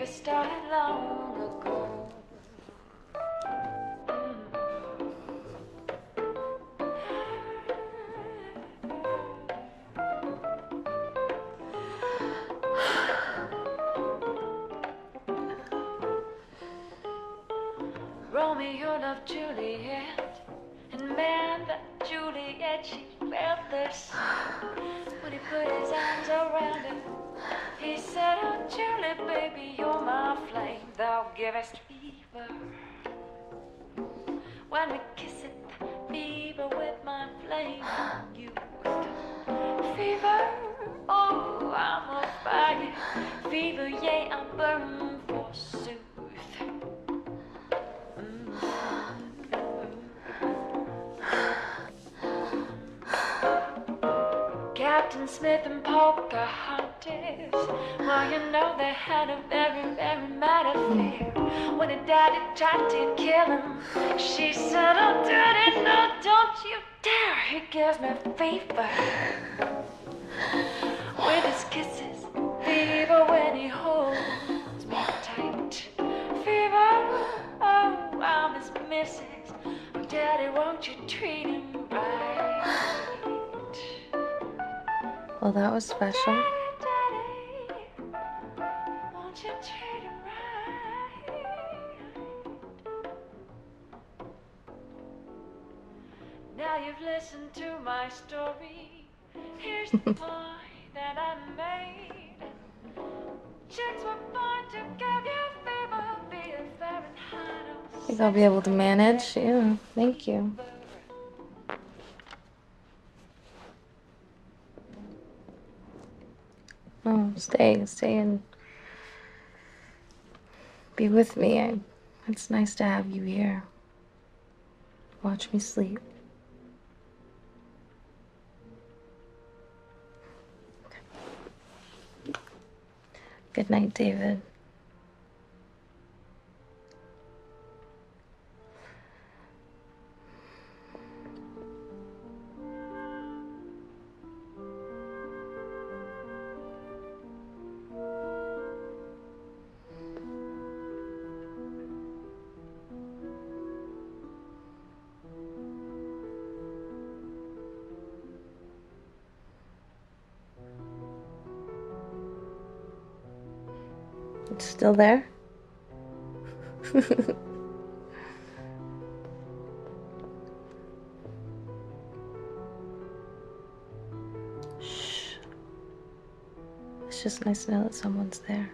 started long ago. Romeo loved Juliet, and man, that Juliet, she felt the sun. When he put his arms around her, he said, oh, Julie, baby, you're my flame, thou givest fever. When we kiss it, fever with my flame, you fever, oh, I'm a fire, fever, yeah, I burn forsooth. Captain Smith and Pocahontas, well, you know they had a very, very mad affair. When her daddy tried to kill him, she said, oh, daddy, no, don't you dare, he gives me fever. With his kisses, fever when he holds me tight. Fever, oh, I'm his missus, oh, daddy, won't you treat him right? Well, that was special. Daddy, won't you treat him right? Now you've listened to my story. Here's the point that I made. Chicks were born to give you fever, be it Fahrenheit or I think I'll be able to manage. Yeah, thank you. Oh, stay and be with me. It's nice to have you here. Watch me sleep. Okay. Good night, David. It's still there? Shh. It's just nice to know that someone's there.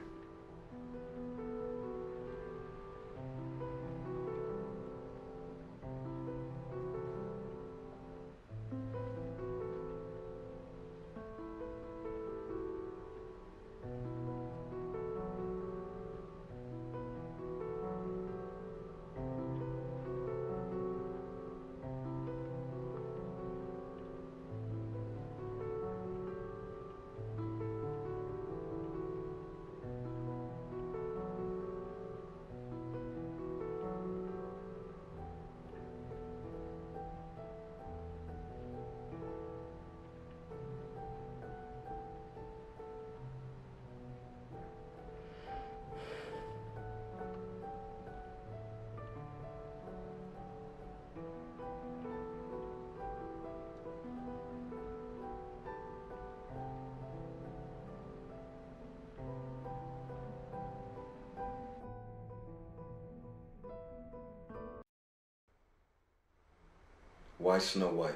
Why Snow White?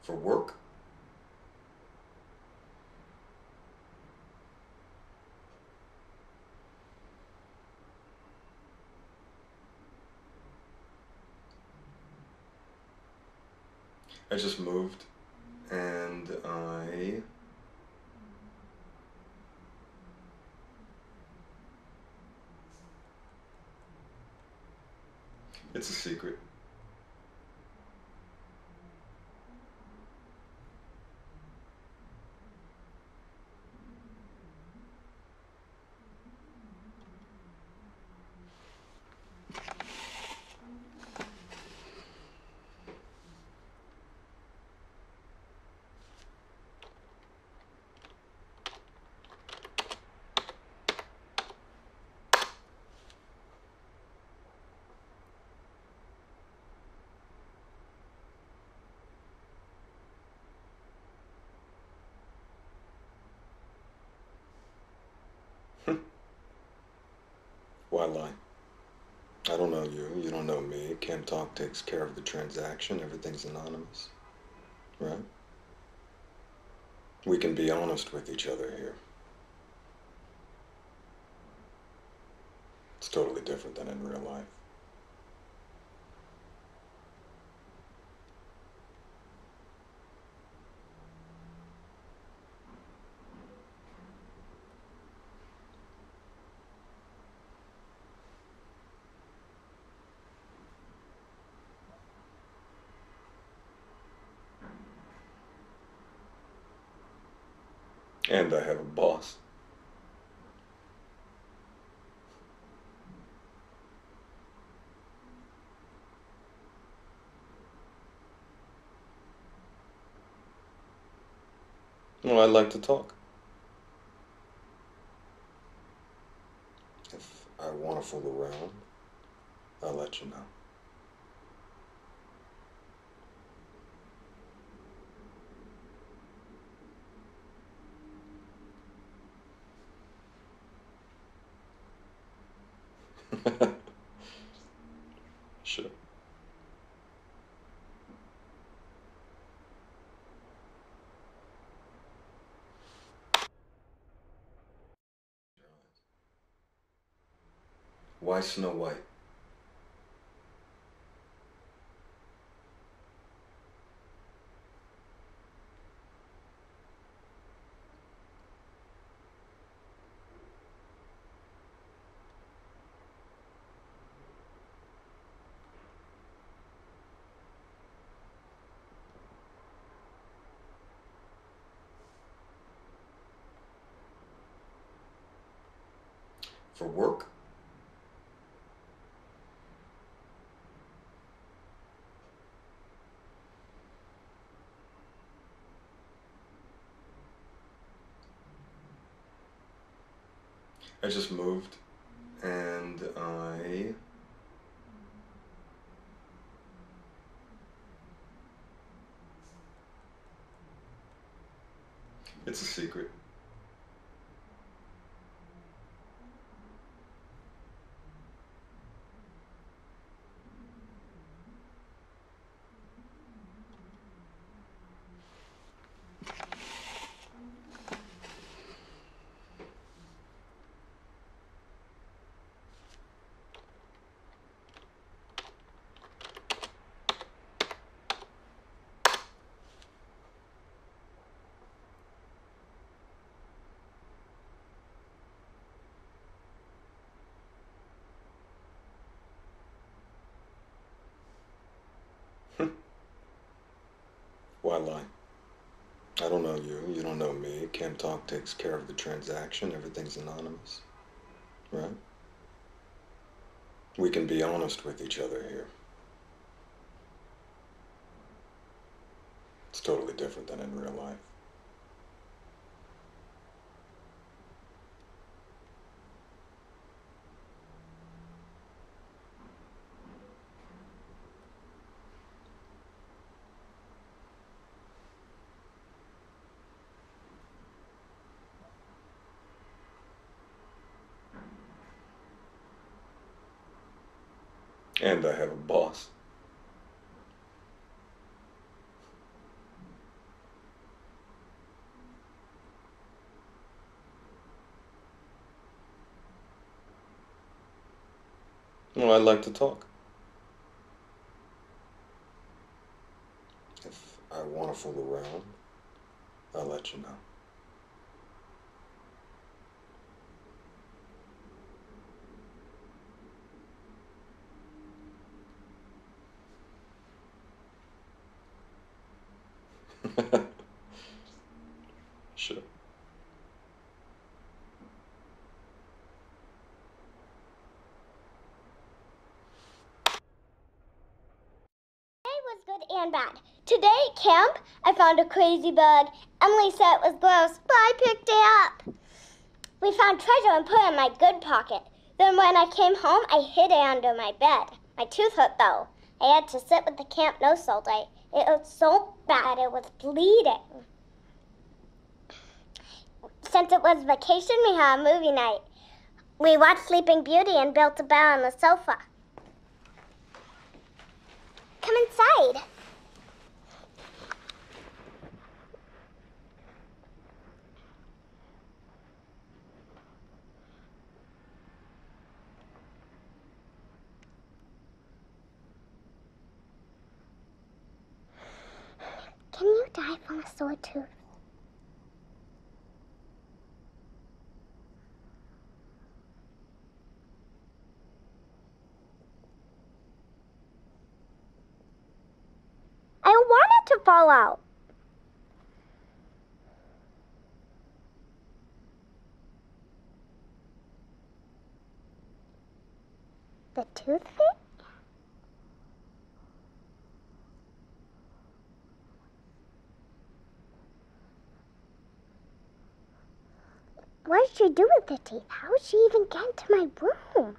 For work? I just moved and I It's a secret. Why lie? I don't know you. You don't know me. Cam Talk takes care of the transaction. Everything's anonymous. Right? We can be honest with each other here. It's totally different than in real life. And I have a boss. Well, I like to talk. If I want to fool around, I'll let you know. Sure. Why Snow White? For work? I just moved and it's a secret. Why lie? I don't know you. You don't know me. Cam Talk takes care of the transaction. Everything's anonymous. Right? We can be honest with each other here. It's totally different than in real life. And I have a boss. Well, I like to talk. If I want to fool around, I'll let you know. and bad. Today at camp, I found a crazy bug. Emily said it was gross, but I picked it up. We found treasure and put it in my good pocket. Then when I came home, I hid it under my bed. My tooth hurt, though. I had to sit with the camp nurse all day. It hurt so bad it was bleeding. Since it was vacation, we had a movie night. We watched Sleeping Beauty and built a bed on the sofa. Come inside. Can you die from a sore tooth? I want it to fall out. The tooth fit? What did she do with the teeth? How did she even get into my room?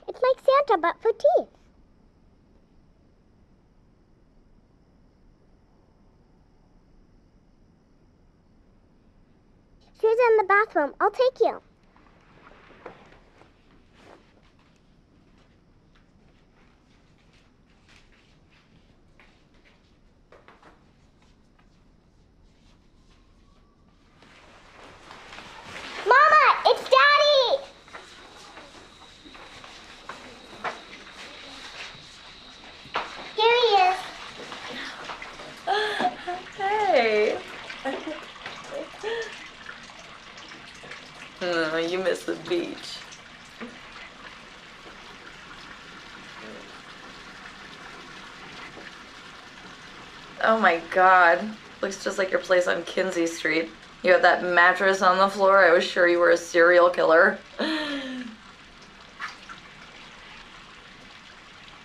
It's like Santa, but for teeth. She's in the bathroom. I'll take you. Mama, it's Daddy! Here he is. Hey. You miss the beach. Oh my God. Looks just like your place on Kinsey Street. You had that mattress on the floor. I was sure you were a serial killer.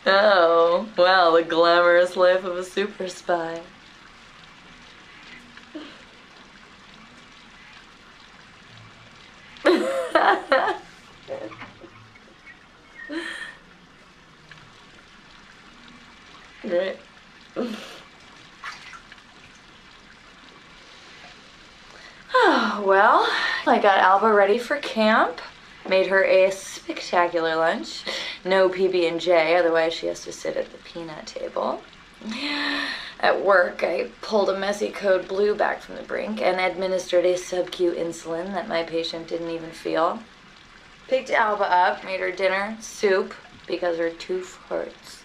Oh, well, the glamorous life of a super spy. Great. Oh, well, I got Alba ready for camp. Made her a spectacular lunch. No PB&J, otherwise she has to sit at the peanut table. At work, I pulled a messy code blue back from the brink and administered a sub-Q insulin that my patient didn't even feel. Picked Alba up, made her dinner, soup, because her tooth hurts.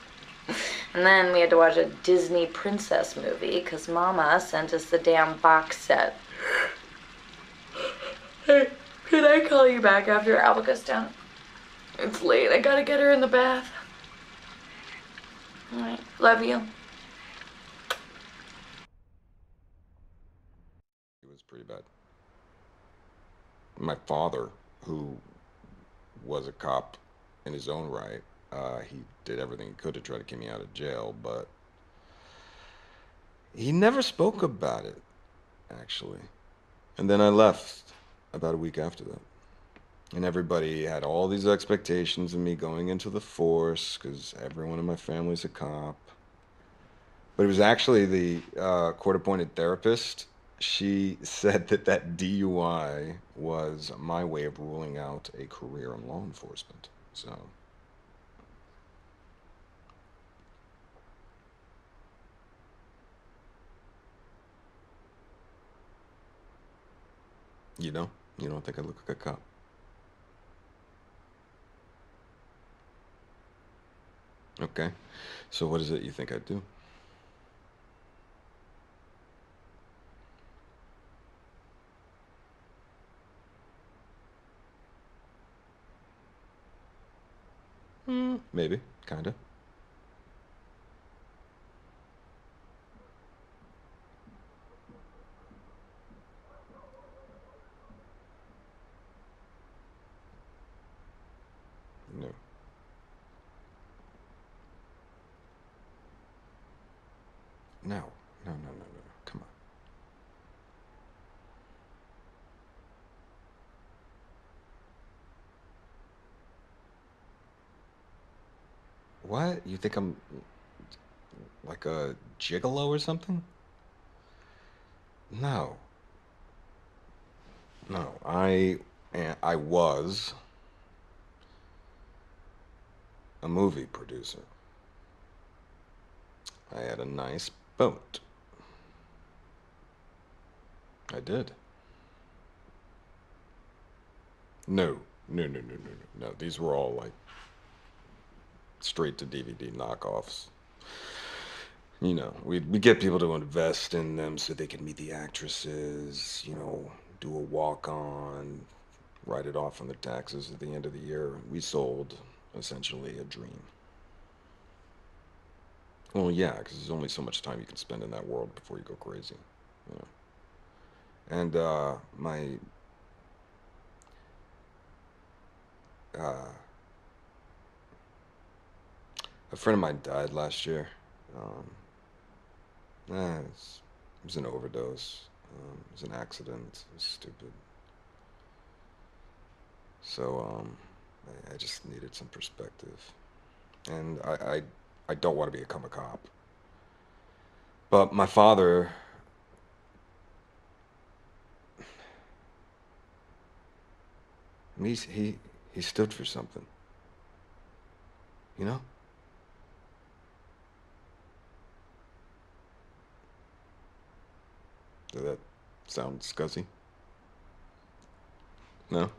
And then we had to watch a Disney princess movie because Mama sent us the damn box set. Hey, can I call you back after Alba goes down? It's late. I gotta get her in the bath. All right. Love you. It was pretty bad. My father, who was a cop in his own right, he did everything he could to try to get me out of jail, but he never spoke about it, actually. And then I left about a week after that. And everybody had all these expectations of me going into the force because everyone in my family's a cop. But it was actually the court-appointed therapist. She said that that DUI was my way of ruling out a career in law enforcement. So, you know, you don't think I look like a cop. Okay. So what is it you think I'd do? Maybe. Kinda. No, no, no, no. Come on. What? You think I'm like a gigolo or something? No. No. I was a movie producer. I had a nice boat. I did. No. No, no, no, no, no. No, these were all like straight to DVD knockoffs. You know, we get people to invest in them so they can meet the actresses, you know, do a walk on, write it off on their taxes at the end of the year. We sold essentially a dream. Well, yeah, because there's only so much time you can spend in that world before you go crazy. You know? And uh, a friend of mine died last year. Um, it was an overdose. It was an accident. It was stupid. So I just needed some perspective, and I don't want to become a cop. But my father, I mean, he stood for something, you know. Does that sound scuzzy? No.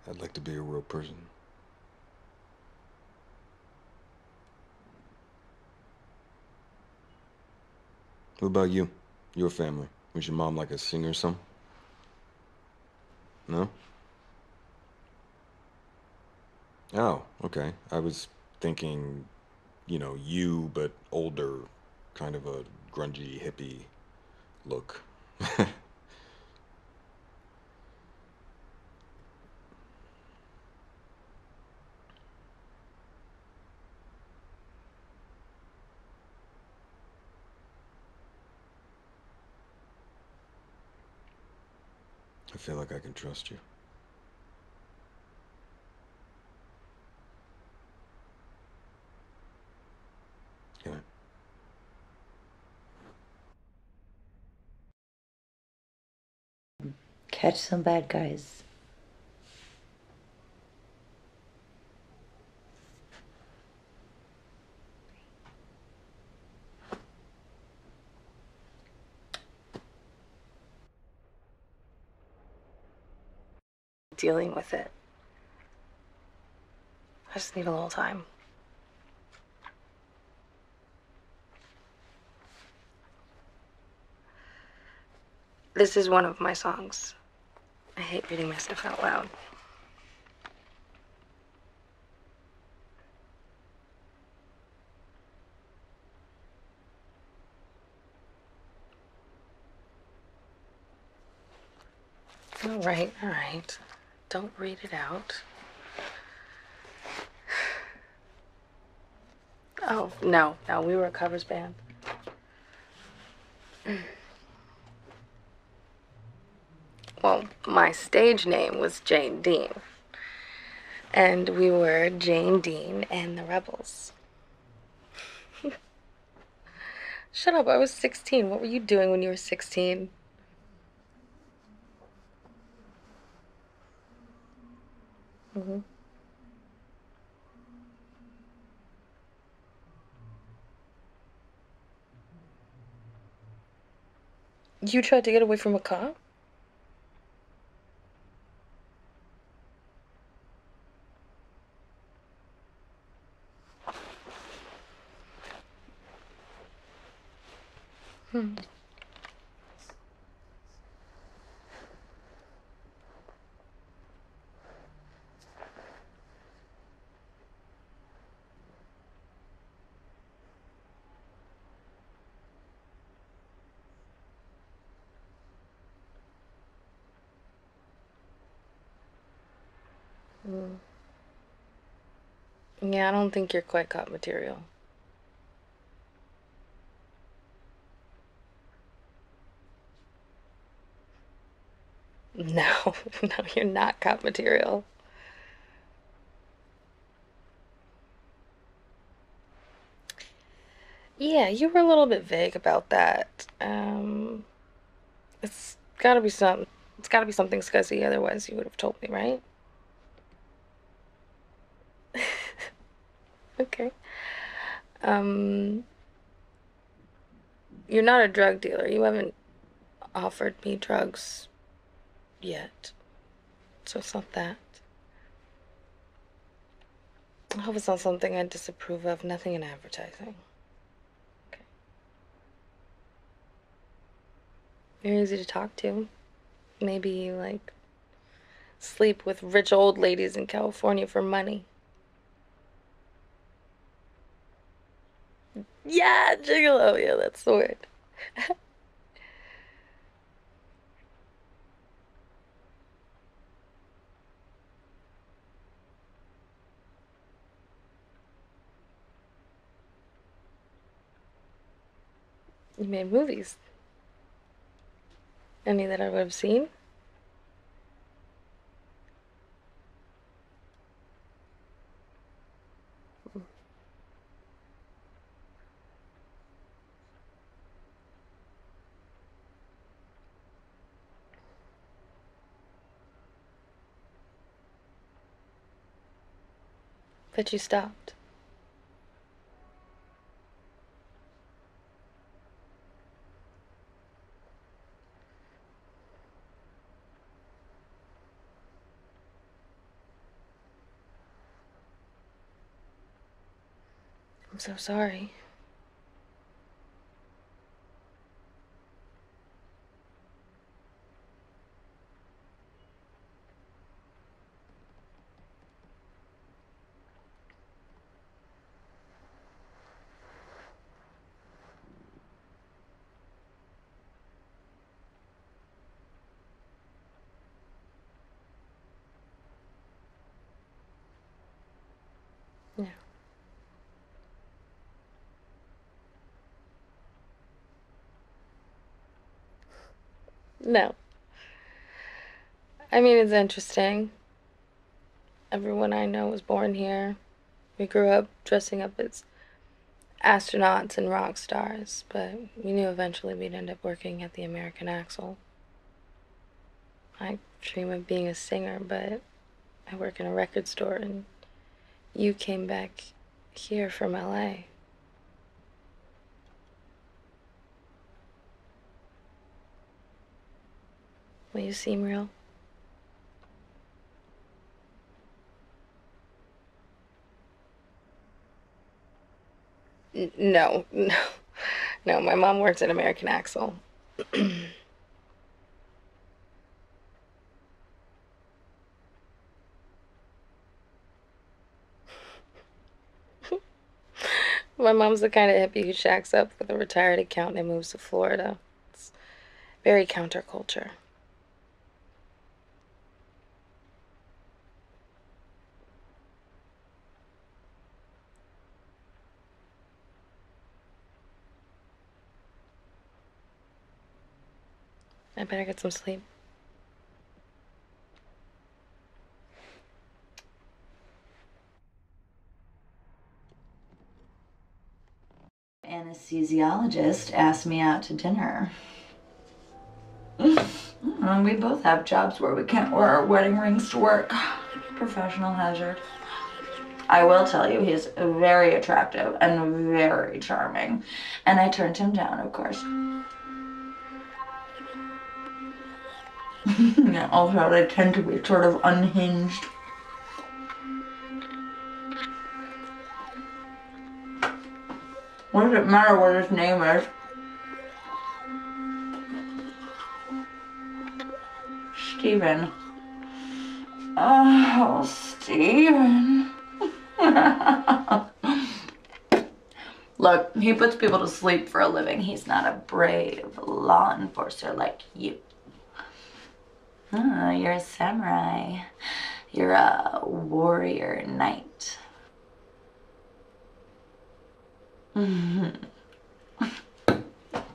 I'd like to be a real person. What about you? Your family? Was your mom like a singer or something? No? Oh, okay. I was thinking, you know, you, but older, kind of a grungy hippie look. I feel like I can trust you. Can I? Catch some bad guys. Dealing with it. I just need a little time. This is one of my songs. I hate reading my stuff out loud. All right, all right. Don't read it out. Oh, no, we were a covers band. Well, my stage name was Jane Dean. And we were Jane Dean and the Rebels. Shut up, I was 16. What were you doing when you were 16? Mm-hmm. You tried to get away from a cop? Hmm. Yeah, I don't think you're quite cop material. No, no, you're not cop material. Yeah, you were a little bit vague about that. It's gotta be something. It's gotta be something scuzzy, otherwise you would have told me, right? Okay. Um, you're not a drug dealer. You haven't offered me drugs yet. So it's not that. I hope it's not something I disapprove of. Nothing in advertising. Okay. You're easy to talk to. Maybe you, like, sleep with rich old ladies in California for money. Yeah, gigolo. Yeah, that's the word. You made movies. Any that I would have seen? But you stopped. I'm so sorry. Yeah. No. I mean, it's interesting. Everyone I know was born here. We grew up dressing up as astronauts and rock stars, but we knew eventually we'd end up working at the American Axle. I dream of being a singer, but I work in a record store, and you came back here from LA. Will you seem real? No, no, no. My mom works at American Axle. My mom's the kind of hippie who shacks up with a retired accountant and moves to Florida. It's very counterculture. I better get some sleep. Anesthesiologist asked me out to dinner. We both have jobs where we can't wear our wedding rings to work. Professional hazard. I will tell you, he's very attractive and very charming. And I turned him down, of course. Yeah, also, they tend to be sort of unhinged. What does it matter what his name is? Steven. Oh, Steven. Look, he puts people to sleep for a living. He's not a brave law enforcer like you. Oh, you're a samurai. You're a warrior knight.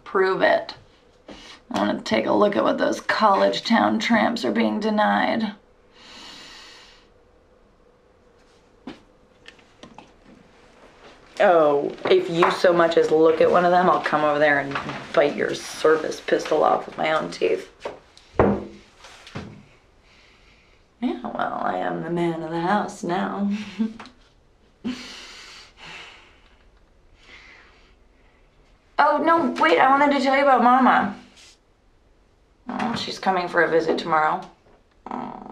Prove it. I want to take a look at what those college town tramps are being denied. Oh, if you so much as look at one of them, I'll come over there and bite your service pistol off with my own teeth. Yeah, well, I am the man of the house now. Oh, no, wait, I wanted to tell you about Mama. Oh, she's coming for a visit tomorrow. Oh.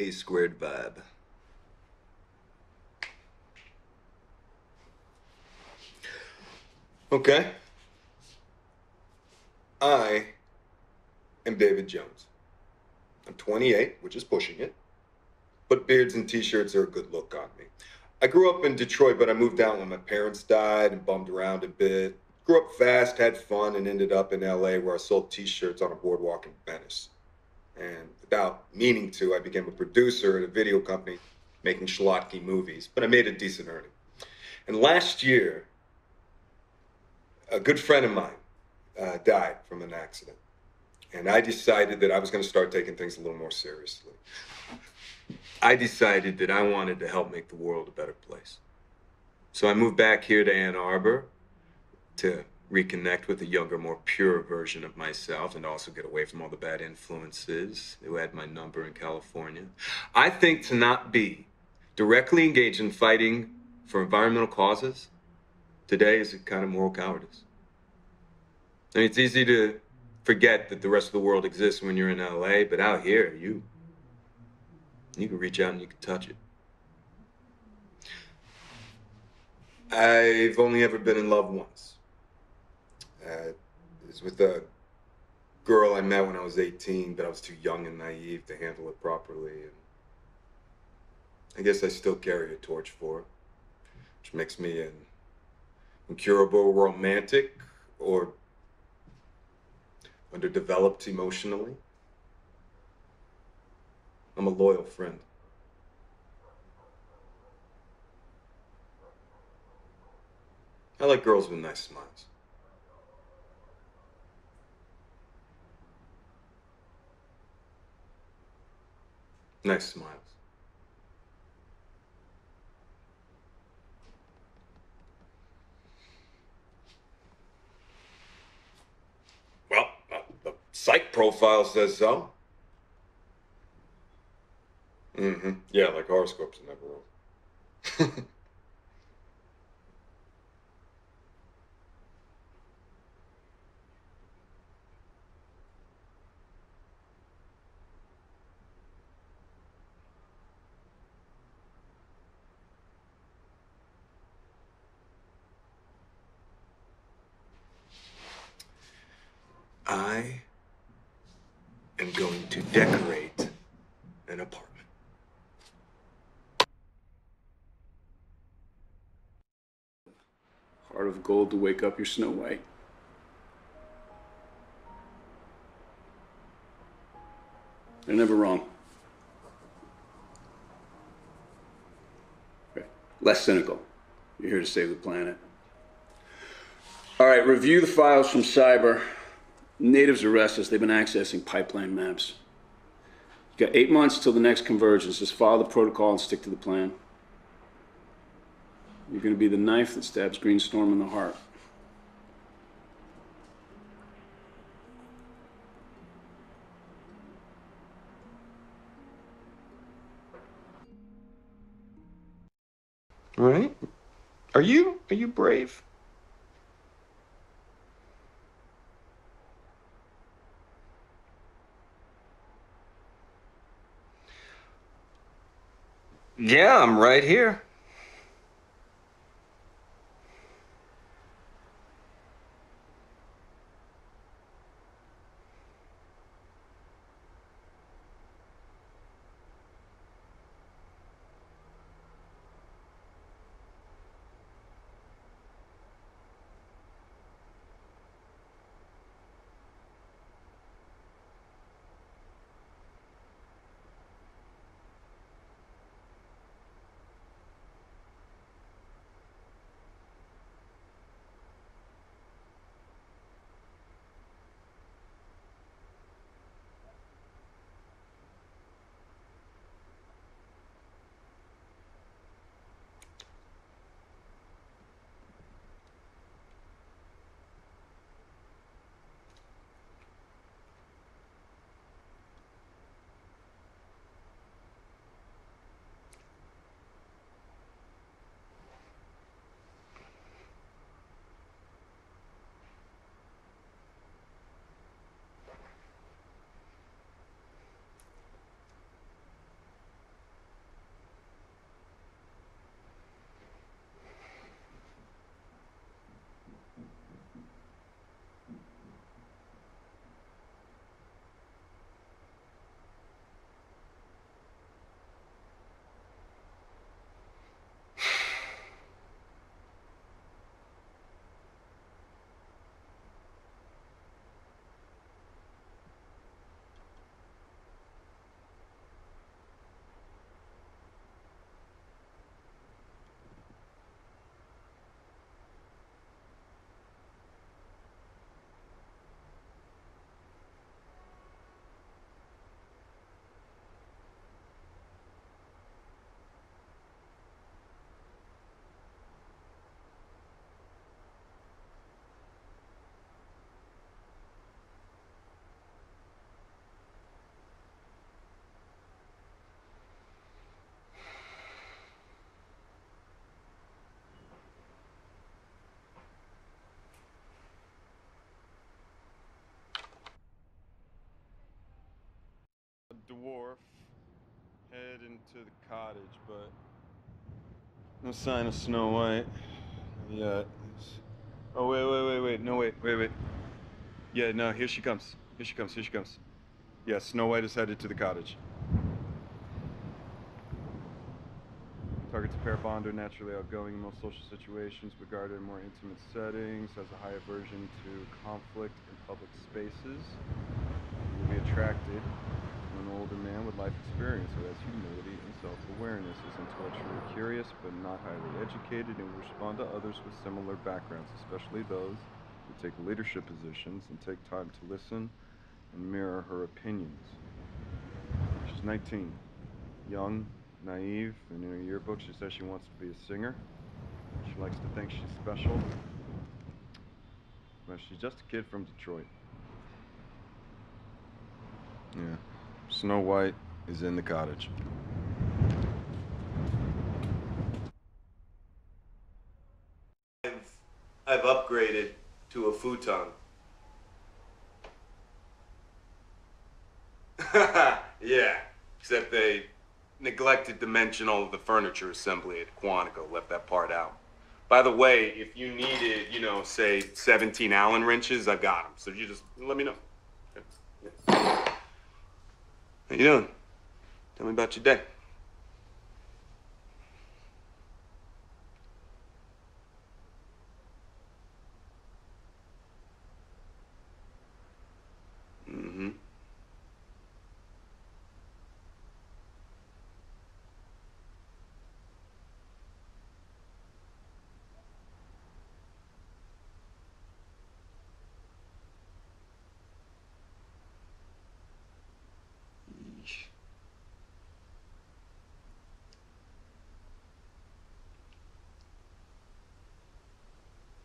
A squared vibe. Okay. I am David Jones. I'm 28, which is pushing it, but beards and t-shirts are a good look on me. I grew up in Detroit, but I moved out when my parents died and bummed around a bit. Grew up fast, had fun, and ended up in LA where I sold t-shirts on a boardwalk in Venice. And without meaning to, I became a producer at a video company making schlocky movies, but I made a decent earning. And last year, a good friend of mine died from an accident. And I decided that I was going to start taking things a little more seriously. I decided that I wanted to help make the world a better place. So I moved back here to Ann Arbor to reconnect with a younger, more pure version of myself and also get away from all the bad influences who had my number in California. I think to not be directly engaged in fighting for environmental causes today is a kind of moral cowardice. I mean, it's easy to forget that the rest of the world exists when you're in LA, but out here, you can reach out and you can touch it. I've only ever been in love once. It was with a girl I met when I was 18, but I was too young and naive to handle it properly. And I guess I still carry a torch for it, which makes me an incurable romantic or underdeveloped emotionally. I'm a loyal friend. I like girls with nice smiles. Nice smiles. Well, the psych profile says so. Mm-hmm. Yeah, like horoscopes in that world. I am going to decorate an apartment. Heart of gold to wake up your Snow White. They're never wrong. Okay. Less cynical. You're here to save the planet. All right, review the files from cyber. Natives are restless. They've been accessing pipeline maps. You got 8 months till the next convergence. Just follow the protocol and stick to the plan. You're going to be the knife that stabs Greenstorm in the heart. Right? Are you brave? Yeah, I'm right here. to the cottage, but no sign of Snow White yet. Oh, wait. No, wait. Yeah, no, here she comes. Here she comes. Yeah, Snow White is headed to the cottage. Targets a pair bond, naturally outgoing in most social situations, but guarded in more intimate settings, has a high aversion to conflict in public spaces. He will be attracted to an older man with life experience who has humility and self-awareness, is intellectually curious but not highly educated, and will respond to others with similar backgrounds, especially those who take leadership positions and take time to listen and mirror her opinions. She's 19, young, naive, and in her yearbook she says she wants to be a singer. She likes to think she's special, but she's just a kid from Detroit. Yeah, Snow White is in the cottage. I've upgraded to a futon. Yeah, except they neglected to mention all of the furniture assembly at Quantico, left that part out. By the way, if you needed, say 17 Allen wrenches, I've got them. So you just let me know. Yeah. How you doing? Tell me about your day. Mm-hmm.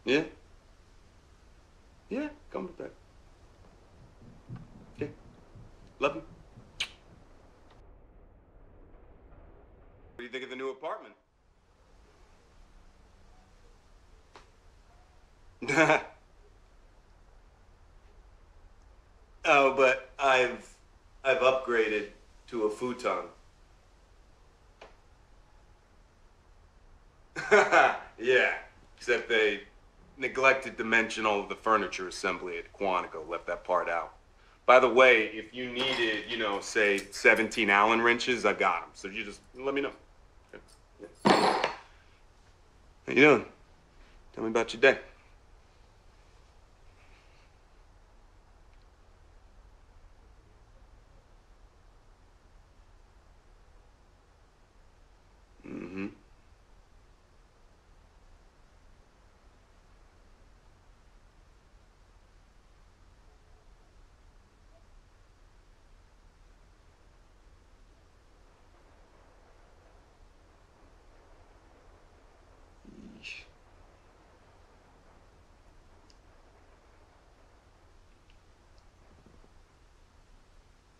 Yeah? Yeah, come with that. Okay. Love you. What do you think of the new apartment? Oh, but I've upgraded to a futon. Yeah, except they neglected to mention all of the furniture assembly at Quantico, left that part out. By the way, if you needed, say 17 Allen wrenches, I've got them. So you just let me know. Okay. Yeah. How you doing? Tell me about your day. Mm-hmm.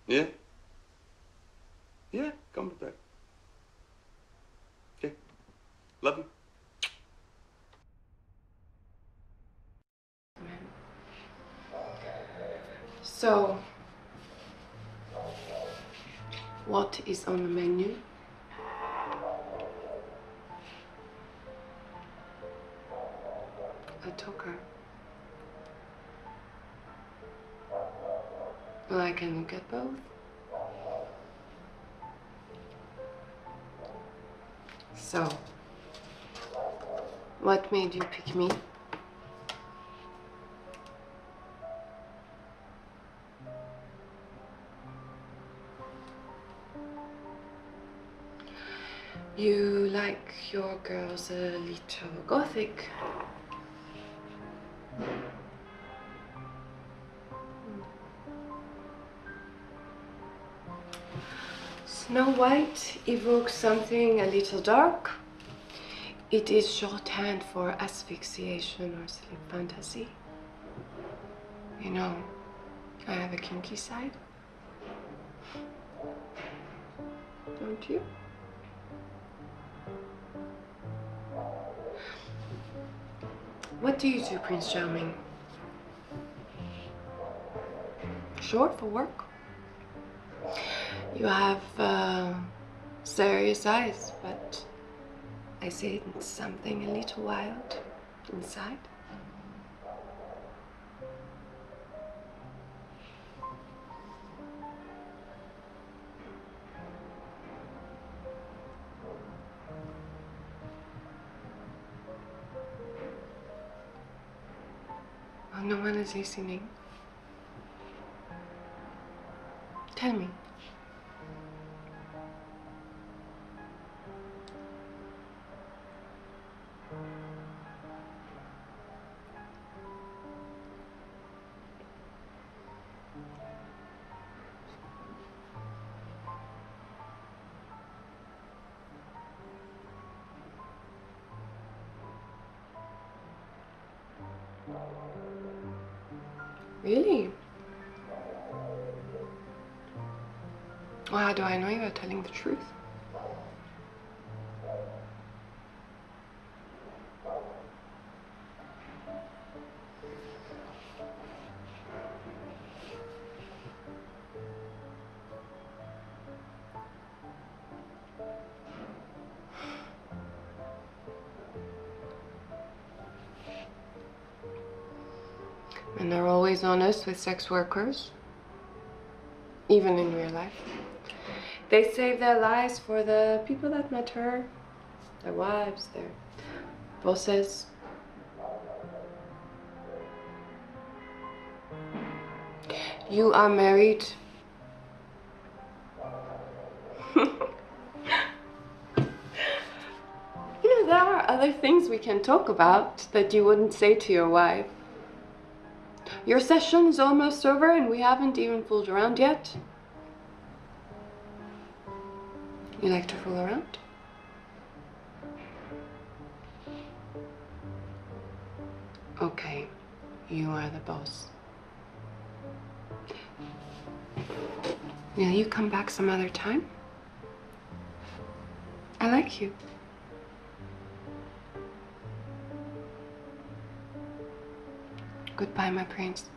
Yeah? Yeah, come with that. Okay. Love you. So, what is on the menu? I took her. Well, I can look at both. So, what made you pick me? You like your girls a little gothic. Snow White evokes something a little dark. It is shorthand for asphyxiation or sleep fantasy. You know, I have a kinky side. Don't you? What do you do, Prince Charming? Short for work? You have serious eyes, but I see something a little wild inside. Oh, no one is listening. Tell me. Really? Well, how do I know you're telling the truth? Men are always honest with sex workers, even in real life. They save their lives for the people that matter, their wives, their bosses. You are married. You know, there are other things we can talk about that you wouldn't say to your wife. Your session is almost over and we haven't even fooled around yet. You like to fool around? Okay, you are the boss. Will you come back some other time? I like you. Goodbye, my prince.